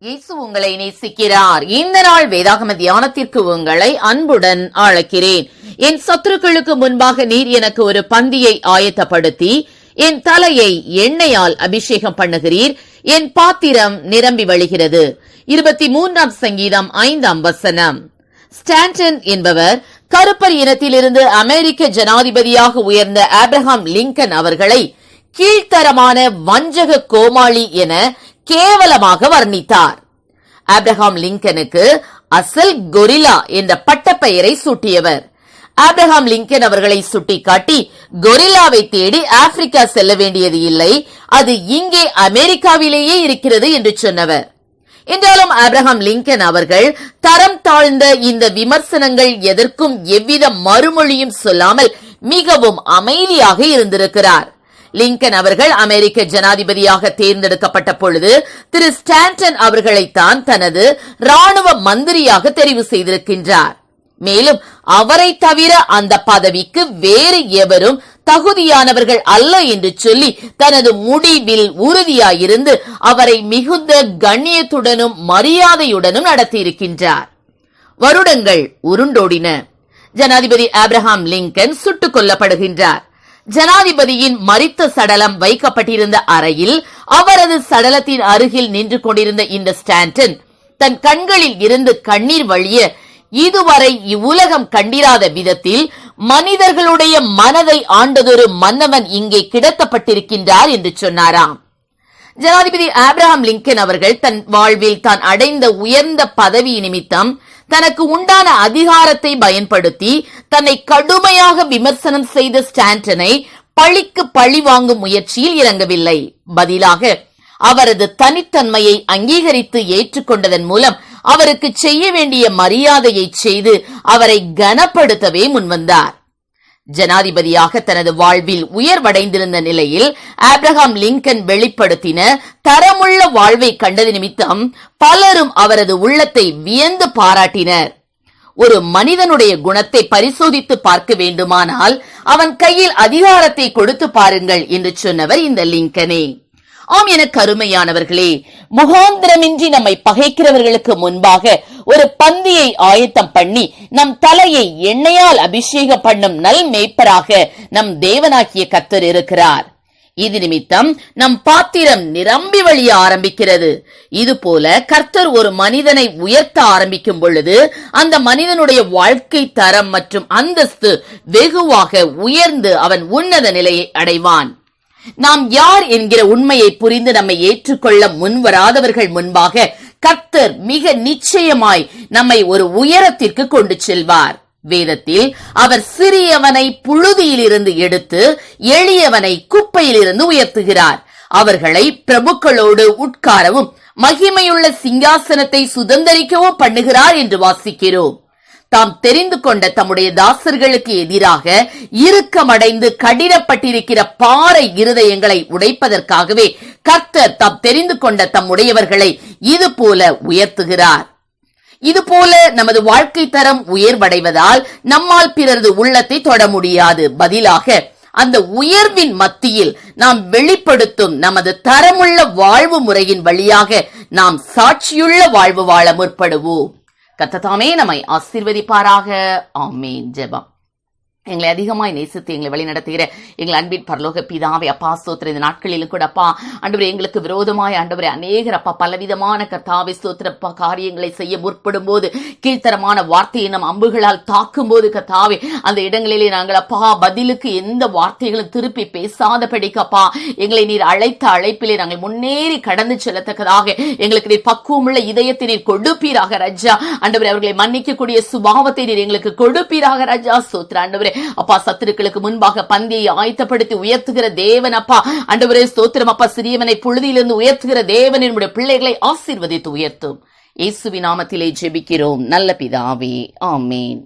இயேசு உங்களை நேசிக்கிறார். இந்த நாள் வேதாகம தியானத்திற்கு உங்களை அன்புடன் அழைக்கிறேன். என் சத்துருக்களுக்கு முன்பாக நீர் எனக்கு ஒரு பந்தியை ஆயத்தப்படுத்தி என் தலையை எண்ணெயால் அபிஷேகம் பண்ணுகிறீர். என் பாத்திரம் நிரம்பி வழிகிறது. 23ஆம் சங்கீதம் 5ஆம் வசனம். ஸ்டான்டன் என்பவர் கருப்பர் இனத்திலிருந்து அமெரிக்க ஜனாதிபதியாக உயர்ந்த ஆப்ரஹாம் லிங்கன் அவர்களை கீழ்த்தரமான வஞ்சக கோமாளி என கேவலமாக வர்ணித்தார். ஆப்ரஹாம் லிங்கனுக்கு அசல் கொரில்லா என்ற பட்டப்பெயரை சூட்டியவர். ஆப்ரஹாம் லிங்கன் அவர்களை சுட்டிக்காட்டி, கொரில்லாவை தேடி ஆப்பிரிக்கா செல்ல வேண்டியது இல்லை, அது இங்கே அமெரிக்காவிலேயே இருக்கிறது என்று சொன்னவர். என்றாலும் ஆப்ரஹாம் லிங்கன் அவர்கள் தரம் தாழ்ந்த இந்த விமர்சனங்கள் எதற்கும் எவ்வித மறுமொழியும் சொல்லாமல் மிகவும் அமைதியாக இருந்திருக்கிறார். லிங்கன் அவர்கள் அமெரிக்க ஜனாதிபதியாக தேர்ந்தெடுக்கப்பட்ட பொழுது திரு ஸ்டான்டன் அவர்களைத்தான் தனது ராணுவ மந்திரியாக தெரிவு செய்திருக்கின்றார். மேலும் அவரை தவிர அந்த பதவிக்கு வேறு எவரும் தகுதியானவர்கள் அல்ல என்று சொல்லி தனது முடிவில் உறுதியாயிருந்து அவரை மிகுந்த கண்ணியத்துடனும் மரியாதையுடனும் நடத்தியிருக்கின்றார். வருடங்கள் உருண்டோடின. ஜனாதிபதி ஆப்ரஹாம் லிங்கன் சுட்டுக் கொல்லப்படுகின்றார். ஜனாதிபதியின் மரித்த சடலம் வைக்கப்பட்டிருந்த அறையில் அவரது சடலத்தின் அருகில் நின்று கொண்டிருந்த இந்த ஸ்டான்டன் தன் கண்களில் இருந்து கண்ணீர் வழிய இதுவரை இவ்வுலகம் கண்டிராத விதத்தில் மனிதர்களுடைய மனதை ஆண்டதொரு மன்னவன் இங்கே கிடத்தப்பட்டிருக்கின்றார் என்று சொன்னாராம். ஜனாதிபதி ஆப்ரஹாம் லிங்கன் அவர்கள் தன் வாழ்வில் தான் அடைந்த உயர்ந்த பதவி நிமித்தம் தனக்கு உண்டான அதிகாரத்தை பயன்படுத்தி தன்னை கடுமையாக விமர்சனம் செய்த ஸ்டான்டனை பழிக்கு பழி வாங்கும் முயற்சியில் இறங்கவில்லை. பதிலாக அவரது தனித்தன்மையை அங்கீகரித்து ஏற்றுக்கொண்டதன் மூலம் அவருக்கு செய்ய வேண்டிய மரியாதையை செய்து அவரை கனப்படுத்தவே முன்வந்தார். ஜனாதிபதியாக தனது வாழ்வில் உயர்வடைந்திருந்த நிலையில் ஆப்ரஹாம் லிங்கன் வெளிப்படுத்தின தரமுள்ள வாழ்வை கண்டது நிமித்தம் பலரும் அவரது உள்ளத்தை வியந்து பாராட்டினர். ஒரு மனிதனுடைய குணத்தை பரிசோதித்து பார்க்க வேண்டுமானால் அவன் கையில் அதிகாரத்தை கொடுத்து பாருங்கள் என்று சொன்னவர் இந்த லிங்கனே. ஆம், என கருமையானவர்களே, முகாந்திரமின்றி நம்மை பகைக்கிறவர்களுக்கு முன்பாக ஒரு பந்தியை ஆயத்தம் பண்ணி நம் தலையை எண்ணெயால் அபிஷேகம் பண்ணும் நல் மேய்ப்பராக நம் தேவனாகிய கர்த்தர் இருக்கிறார். இது நிமித்தம் நம் பாத்திரம் நிரம்பி வழிய ஆரம்பிக்கிறது. இதுபோல கர்த்தர் ஒரு மனிதனை உயர்த்த ஆரம்பிக்கும் பொழுது அந்த மனிதனுடைய வாழ்க்கை தரம் மற்றும் அந்தஸ்து வெகுவாக உயர்ந்து அவன் உன்னத நிலையை அடைவான். நாம் யார் என்கிற உண்மையை புரிந்து நம்மை ஏற்றுக்கொள்ள முன்வராதவர்கள் முன்பாக கர்த்தர் மிக நிச்சயமாய் நம்மை ஒரு உயரத்திற்கு கொண்டு செல்வார். வேதத்தில் அவர் சிறியவனை புழுதியிலிருந்து எடுத்து எளியவனை குப்பையிலிருந்து உயர்த்துகிறார். அவர்களை பிரபுக்களோடு உட்காரவும் மகிமையுள்ள சிங்காசனத்தை சுதந்தரிக்கவும் பண்ணுகிறார் என்று வாசிக்கிறோம். தாம் தெரிந்து கொண்ட தம்முடைய தாசர்களுக்கு எதிராக இறுக்கமடைந்து கடினப்பட்டிருக்கிற பாறை இருதயங்களை உடைப்பதற்காகவே கர்த்தர் தாம் தெரிந்து கொண்ட தம்முடையவர்களை இது போல உயர்த்துகிறார். இதுபோல நமது வாழ்க்கை தரம் உயர்வடைவதால் நம்மால் பிறரது உள்ளத்தை தொட முடியாது. பதிலாக அந்த உயர்வின் மத்தியில் நாம் வெளிப்படுத்தும் நமது தரமுள்ள வாழ்வு முறையின் வழியாக நாம் சாட்சியுள்ள வாழ்வு வாழ முற்படுவோம். கர்த்தர் நம்மை ஆசீர்வதிப்பாராக. ஆமென். ஜெபம். எங்களை அதிகமாய் நேசித்து எங்களை வழி நடத்துகிற எங்கள் அன்பின் பரலோக பிதாவே, அப்பா ஸ்தோத்திர, இந்த நாட்களிலும் கூட அப்பா ஆண்டவரே எங்களுக்கு விரோதமாய் ஆண்டவரே அநேகர் அப்பா பலவிதமான கர்த்தாவே ஸ்தோத்திரப்பா காரியங்களை செய்ய முற்படும் போது கீழ்த்தரமான வார்த்தையை நம் அம்புகளால் தாக்கும் போது கர்த்தாவே அந்த இடங்களிலே நாங்கள் அப்பா பதிலுக்கு எந்த வார்த்தைகளும் திருப்பி பேசாதபடிக்கப்பா எங்களை நீர் அழைத்த அழைப்பிலே நாங்கள் முன்னேறி கடந்து செல்லத்தக்கதாக எங்களுக்கு நீர் பக்குவமுள்ள இதயத்தை நீர் கொடுப்பீராக ராஜா. ஆண்டவரே அவர்களை மன்னிக்கக்கூடிய சுபாவத்தை நீர் எங்களுக்கு கொடுப்பீராக ராஜா. ஸ்தோத்திர ஆண்டவரே. அப்பா சத்துருக்களுக்கு முன்பாக பந்தியை ஆயத்தப்படுத்தி உயர்த்துகிற தேவன் அப்பா ஆண்டவரே ஸ்தோத்திரம். அப்பா சிறியவனை புழுதியிலிருந்து உயர்த்துகிற தேவன் நம்முடைய பிள்ளைகளை ஆசீர்வதித்து உயர்த்தும். இயேசுவின் நாமத்திலே ஜெபிக்கிறோம் நல்ல பிதாவே. ஆமென்.